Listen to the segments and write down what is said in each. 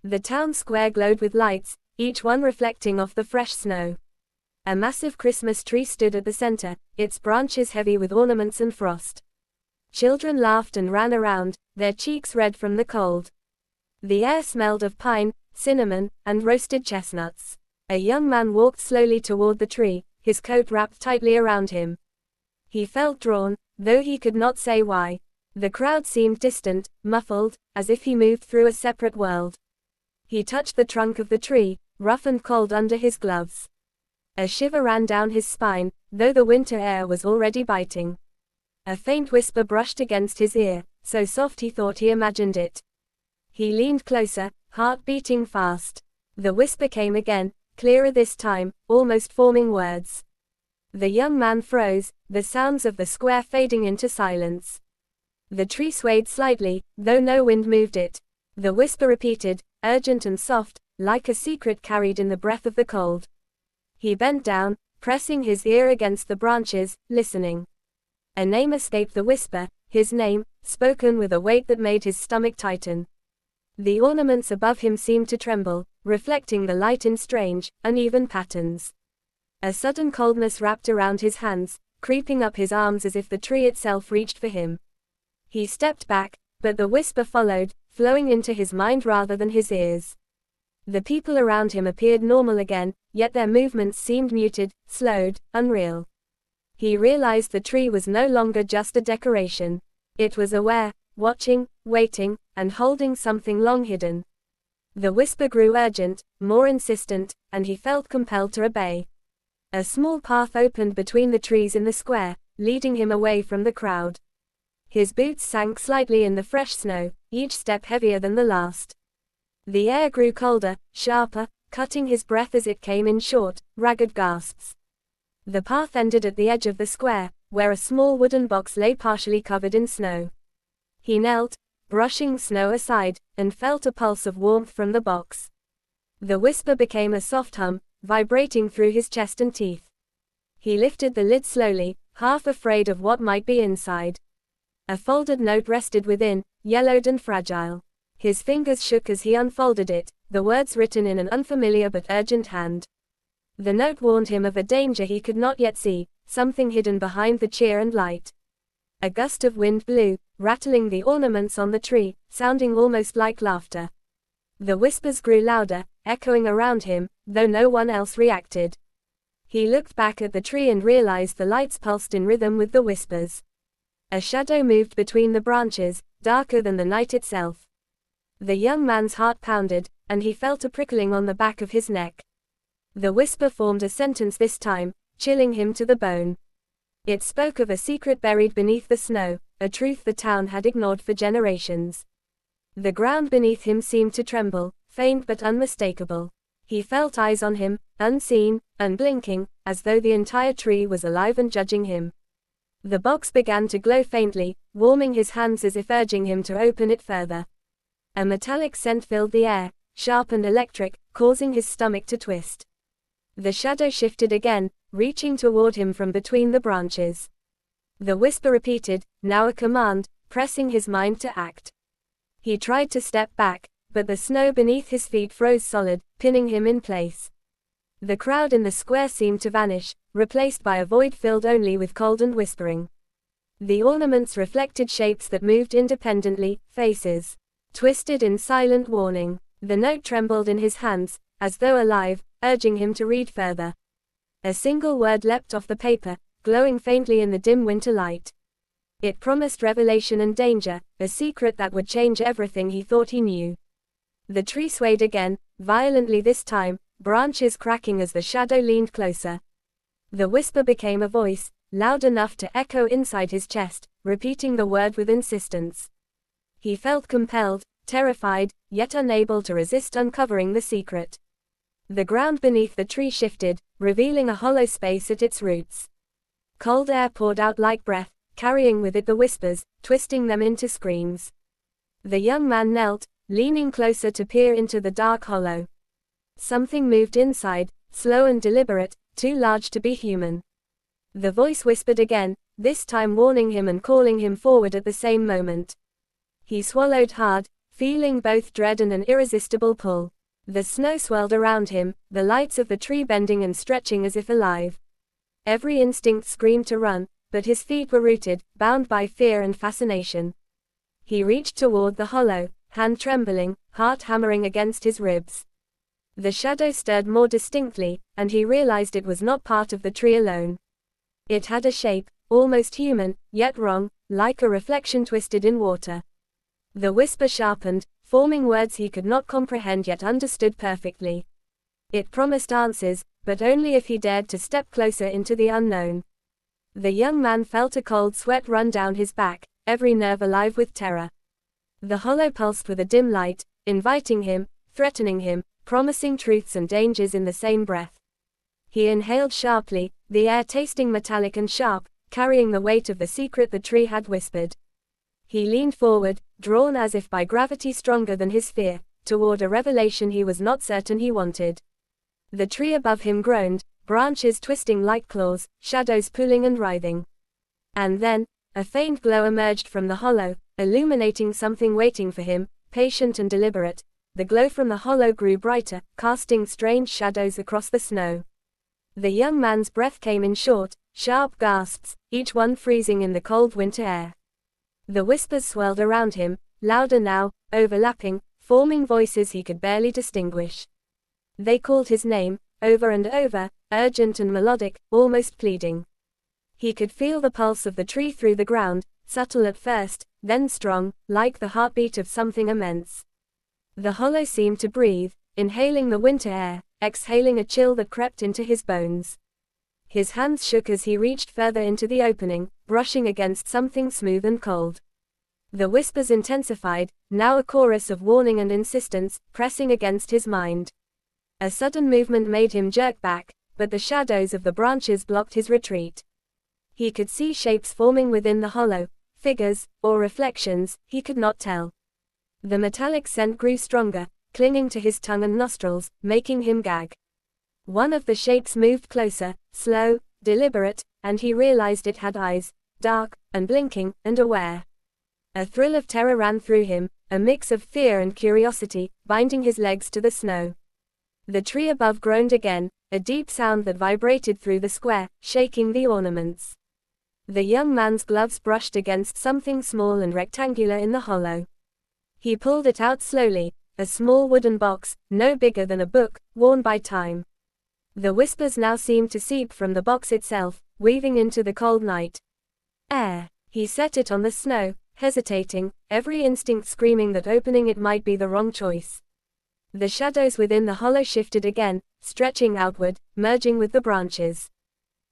The town square glowed with lights, each one reflecting off the fresh snow. A massive Christmas tree stood at the center, its branches heavy with ornaments and frost. Children laughed and ran around, their cheeks red from the cold. The air smelled of pine, cinnamon, and roasted chestnuts. A young man walked slowly toward the tree, his coat wrapped tightly around him. He felt drawn, though he could not say why. The crowd seemed distant, muffled, as if he moved through a separate world. He touched the trunk of the tree, rough and cold under his gloves. A shiver ran down his spine, though the winter air was already biting. A faint whisper brushed against his ear, so soft he thought he imagined it. He leaned closer, heart beating fast. The whisper came again, clearer this time, almost forming words. The young man froze, the sounds of the square fading into silence. The tree swayed slightly, though no wind moved it. The whisper repeated, urgent and soft, like a secret carried in the breath of the cold. He bent down, pressing his ear against the branches, listening. A name escaped the whisper, his name, spoken with a weight that made his stomach tighten. The ornaments above him seemed to tremble, reflecting the light in strange, uneven patterns. A sudden coldness wrapped around his hands, creeping up his arms as if the tree itself reached for him. He stepped back, but the whisper followed, flowing into his mind rather than his ears. The people around him appeared normal again, yet their movements seemed muted, slowed, unreal. He realized the tree was no longer just a decoration. It was aware, watching, waiting, and holding something long hidden. The whisper grew urgent, more insistent, and he felt compelled to obey. A small path opened between the trees in the square, leading him away from the crowd. His boots sank slightly in the fresh snow, each step heavier than the last. The air grew colder, sharper, cutting his breath as it came in short, ragged gasps. The path ended at the edge of the square, where a small wooden box lay partially covered in snow. He knelt, brushing snow aside, and felt a pulse of warmth from the box. The whisper became a soft hum, vibrating through his chest and teeth. He lifted the lid slowly, half afraid of what might be inside. A folded note rested within, yellowed and fragile. His fingers shook as he unfolded it, the words written in an unfamiliar but urgent hand. The note warned him of a danger he could not yet see, something hidden behind the cheer and light. A gust of wind blew, rattling the ornaments on the tree, sounding almost like laughter. The whispers grew louder, echoing around him, though no one else reacted. He looked back at the tree and realized the lights pulsed in rhythm with the whispers. A shadow moved between the branches, darker than the night itself. The young man's heart pounded, and he felt a prickling on the back of his neck. The whisper formed a sentence this time, chilling him to the bone. It spoke of a secret buried beneath the snow, a truth the town had ignored for generations. The ground beneath him seemed to tremble, faint but unmistakable. He felt eyes on him, unseen, unblinking, as though the entire tree was alive and judging him. The box began to glow faintly, warming his hands as if urging him to open it further. A metallic scent filled the air, sharp and electric, causing his stomach to twist. The shadow shifted again, reaching toward him from between the branches. The whisper repeated, now a command, pressing his mind to act. He tried to step back, but the snow beneath his feet froze solid, pinning him in place. The crowd in the square seemed to vanish, replaced by a void filled only with cold and whispering. The ornaments reflected shapes that moved independently, faces twisted in silent warning. The note trembled in his hands, as though alive, urging him to read further. A single word leapt off the paper, glowing faintly in the dim winter light. It promised revelation and danger, a secret that would change everything he thought he knew. The tree swayed again, violently this time, branches cracking as the shadow leaned closer. The whisper became a voice, loud enough to echo inside his chest, repeating the word with insistence. He felt compelled, terrified, yet unable to resist uncovering the secret. The ground beneath the tree shifted, revealing a hollow space at its roots. Cold air poured out like breath, carrying with it the whispers, twisting them into screams. The young man knelt, leaning closer to peer into the dark hollow. Something moved inside, slow and deliberate, too large to be human. The voice whispered again, this time warning him and calling him forward at the same moment. He swallowed hard, feeling both dread and an irresistible pull. The snow swelled around him, the lights of the tree bending and stretching as if alive. Every instinct screamed to run, but his feet were rooted, bound by fear and fascination. He reached toward the hollow, hand trembling, heart hammering against his ribs. The shadow stirred more distinctly, and he realized it was not part of the tree alone. It had a shape, almost human, yet wrong, like a reflection twisted in water. The whisper sharpened, forming words he could not comprehend yet understood perfectly. It promised answers, but only if he dared to step closer into the unknown. The young man felt a cold sweat run down his back, every nerve alive with terror. The hollow pulsed with a dim light, inviting him, threatening him, promising truths and dangers in the same breath. He inhaled sharply, the air tasting metallic and sharp, carrying the weight of the secret the tree had whispered. He leaned forward, drawn as if by gravity stronger than his fear, toward a revelation he was not certain he wanted. The tree above him groaned, branches twisting like claws, shadows pulling and writhing. And then, a faint glow emerged from the hollow, illuminating something waiting for him, patient and deliberate. The glow from the hollow grew brighter, casting strange shadows across the snow. The young man's breath came in short, sharp gasps, each one freezing in the cold winter air. The whispers swelled around him, louder now, overlapping, forming voices he could barely distinguish. They called his name, over and over, urgent and melodic, almost pleading. He could feel the pulse of the tree through the ground, subtle at first, then strong, like the heartbeat of something immense. The hollow seemed to breathe, inhaling the winter air, exhaling a chill that crept into his bones. His hands shook as he reached further into the opening, brushing against something smooth and cold. The whispers intensified, now a chorus of warning and insistence, pressing against his mind. A sudden movement made him jerk back, but the shadows of the branches blocked his retreat. He could see shapes forming within the hollow, figures, or reflections, he could not tell. The metallic scent grew stronger, clinging to his tongue and nostrils, making him gag. One of the shapes moved closer, slow, deliberate, and he realized it had eyes, dark, unblinking, and aware. A thrill of terror ran through him, a mix of fear and curiosity, binding his legs to the snow. The tree above groaned again, a deep sound that vibrated through the square, shaking the ornaments. The young man's gloves brushed against something small and rectangular in the hollow. He pulled it out slowly, a small wooden box, no bigger than a book, worn by time. The whispers now seemed to seep from the box itself, weaving into the cold night air. He set it on the snow, hesitating, every instinct screaming that opening it might be the wrong choice. The shadows within the hollow shifted again, stretching outward, merging with the branches.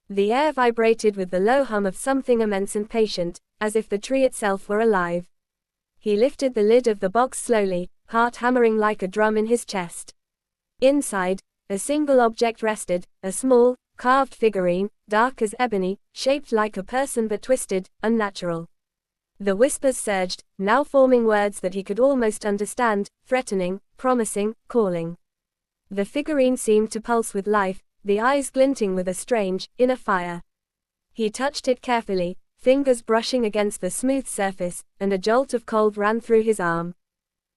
The air vibrated with the low hum of something immense and patient, as if the tree itself were alive. He lifted the lid of the box slowly, heart hammering like a drum in his chest. Inside, a single object rested, a small, carved figurine, dark as ebony, shaped like a person but twisted, unnatural. The whispers surged, now forming words that he could almost understand, threatening, promising, calling. The figurine seemed to pulse with life, the eyes glinting with a strange, inner fire. He touched it carefully, fingers brushing against the smooth surface, and a jolt of cold ran through his arm.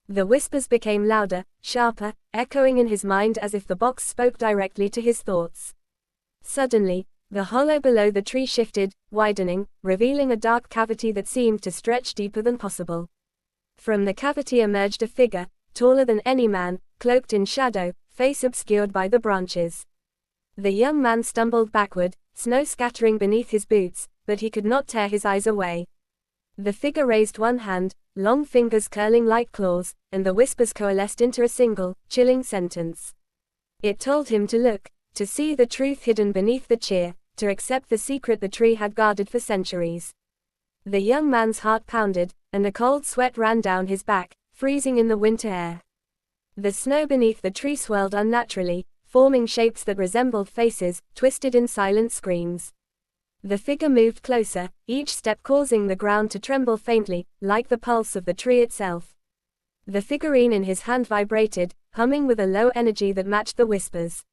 The whispers became louder, sharper, echoing in his mind as if the box spoke directly to his thoughts. Suddenly, the hollow below the tree shifted, widening, revealing a dark cavity that seemed to stretch deeper than possible. From the cavity emerged a figure, taller than any man, cloaked in shadow, face obscured by the branches. The young man stumbled backward, snow scattering beneath his boots, but he could not tear his eyes away. The figure raised one hand, long fingers curling like claws, and the whispers coalesced into a single, chilling sentence. It told him to look, to see the truth hidden beneath the cheer, to accept the secret the tree had guarded for centuries. The young man's heart pounded, and a cold sweat ran down his back, freezing in the winter air. The snow beneath the tree swelled unnaturally, forming shapes that resembled faces, twisted in silent screams. The figure moved closer, each step causing the ground to tremble faintly, like the pulse of the tree itself. The figurine in his hand vibrated, humming with a low energy that matched the whispers.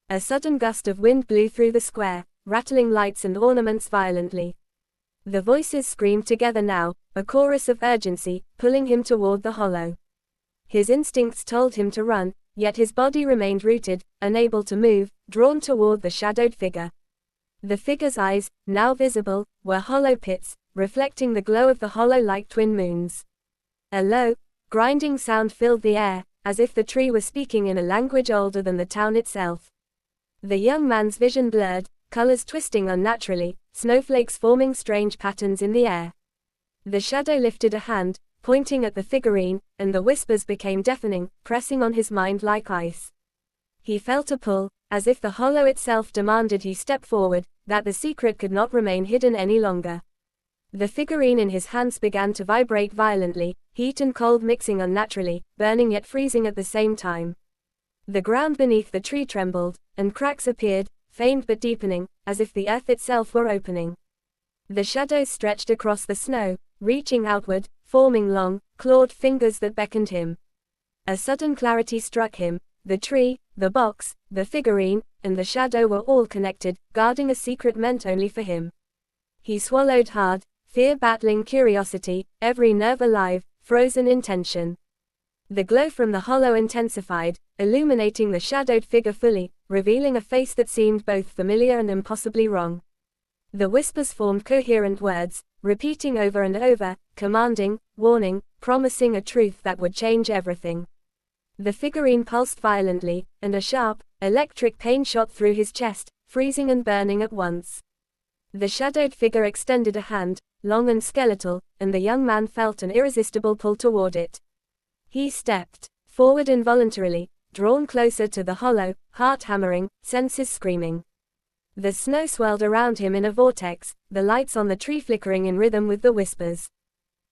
A sudden gust of wind blew through the square, rattling lights and ornaments violently. The voices screamed together now, a chorus of urgency, pulling him toward the hollow. His instincts told him to run, yet his body remained rooted, unable to move, drawn toward the shadowed figure. The figure's eyes, now visible, were hollow pits, reflecting the glow of the hollow like twin moons. A low, grinding sound filled the air, as if the tree were speaking in a language older than the town itself. The young man's vision blurred, colors twisting unnaturally, snowflakes forming strange patterns in the air. The shadow lifted a hand, pointing at the figurine, and the whispers became deafening, pressing on his mind like ice. He felt a pull, as if the hollow itself demanded he step forward, that the secret could not remain hidden any longer. The figurine in his hands began to vibrate violently, heat and cold mixing unnaturally, burning yet freezing at the same time. The ground beneath the tree trembled, and cracks appeared, faint but deepening, as if the earth itself were opening. The shadows stretched across the snow, reaching outward, forming long, clawed fingers that beckoned him. A sudden clarity struck him. The tree, the box, the figurine, and the shadow were all connected, guarding a secret meant only for him. He swallowed hard, fear battling curiosity, every nerve alive, frozen in tension. The glow from the hollow intensified, illuminating the shadowed figure fully, revealing a face that seemed both familiar and impossibly wrong. The whispers formed coherent words, repeating over and over, commanding, warning, promising a truth that would change everything. The figurine pulsed violently, and a sharp, electric pain shot through his chest, freezing and burning at once. The shadowed figure extended a hand, long and skeletal, and the young man felt an irresistible pull toward it. He stepped forward involuntarily, drawn closer to the hollow, heart hammering, senses screaming. The snow swirled around him in a vortex, the lights on the tree flickering in rhythm with the whispers.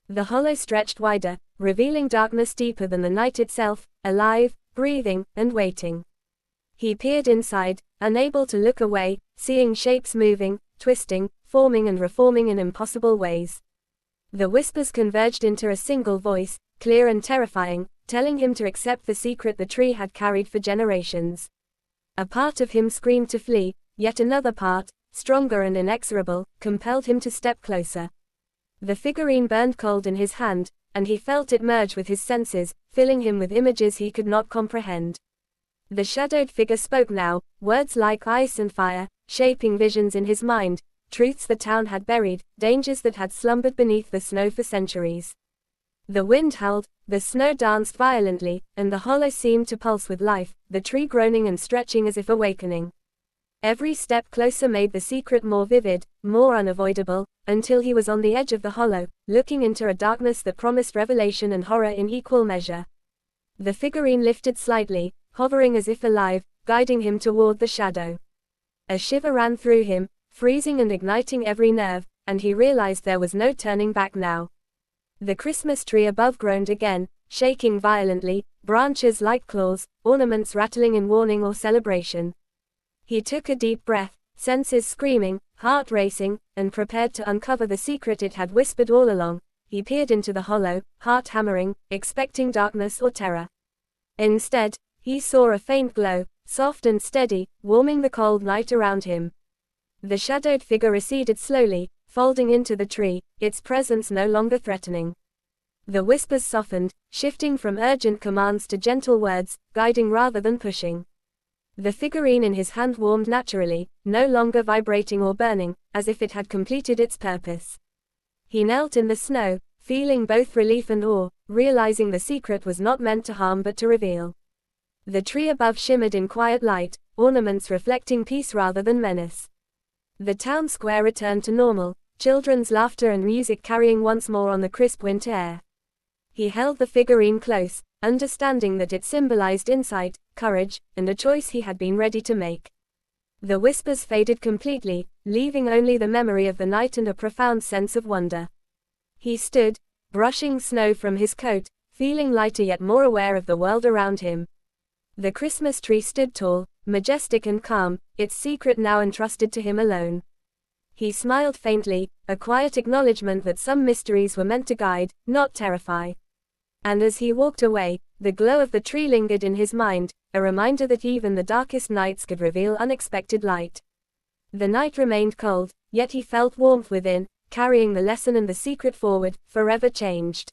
The hollow stretched wider, revealing darkness deeper than the night itself, alive, breathing, and waiting. He peered inside, unable to look away, seeing shapes moving, twisting, forming and reforming in impossible ways. The whispers converged into a single voice, clear and terrifying, telling him to accept the secret the tree had carried for generations. A part of him screamed to flee, yet another part, stronger and inexorable, compelled him to step closer. The figurine burned cold in his hand, and he felt it merge with his senses, filling him with images he could not comprehend. The shadowed figure spoke now, words like ice and fire, shaping visions in his mind, truths the town had buried, dangers that had slumbered beneath the snow for centuries. The wind howled, the snow danced violently, and the hollow seemed to pulse with life, the tree groaning and stretching as if awakening. Every step closer made the secret more vivid, more unavoidable, until he was on the edge of the hollow, looking into a darkness that promised revelation and horror in equal measure. The figurine lifted slightly, hovering as if alive, guiding him toward the shadow. A shiver ran through him, freezing and igniting every nerve, and he realized there was no turning back now. The Christmas tree above groaned again, shaking violently, branches like claws, ornaments rattling in warning or celebration. He took a deep breath, senses screaming, heart racing, and prepared to uncover the secret it had whispered all along. He peered into the hollow, heart hammering, expecting darkness or terror. Instead, he saw a faint glow, soft and steady, warming the cold night around him. The shadowed figure receded slowly, folding into the tree, its presence no longer threatening. The whispers softened, shifting from urgent commands to gentle words, guiding rather than pushing. The figurine in his hand warmed naturally, no longer vibrating or burning, as if it had completed its purpose. He knelt in the snow, feeling both relief and awe, realizing the secret was not meant to harm but to reveal. The tree above shimmered in quiet light, ornaments reflecting peace rather than menace. The town square returned to normal, children's laughter and music carrying once more on the crisp winter air. He held the figurine close, understanding that it symbolized insight, courage, and a choice he had been ready to make. The whispers faded completely, leaving only the memory of the night and a profound sense of wonder. He stood, brushing snow from his coat, feeling lighter yet more aware of the world around him. The Christmas tree stood tall, majestic and calm, its secret now entrusted to him alone. He smiled faintly, a quiet acknowledgement that some mysteries were meant to guide, not terrify. And as he walked away, the glow of the tree lingered in his mind, a reminder that even the darkest nights could reveal unexpected light. The night remained cold, yet he felt warmth within, carrying the lesson and the secret forward, forever changed.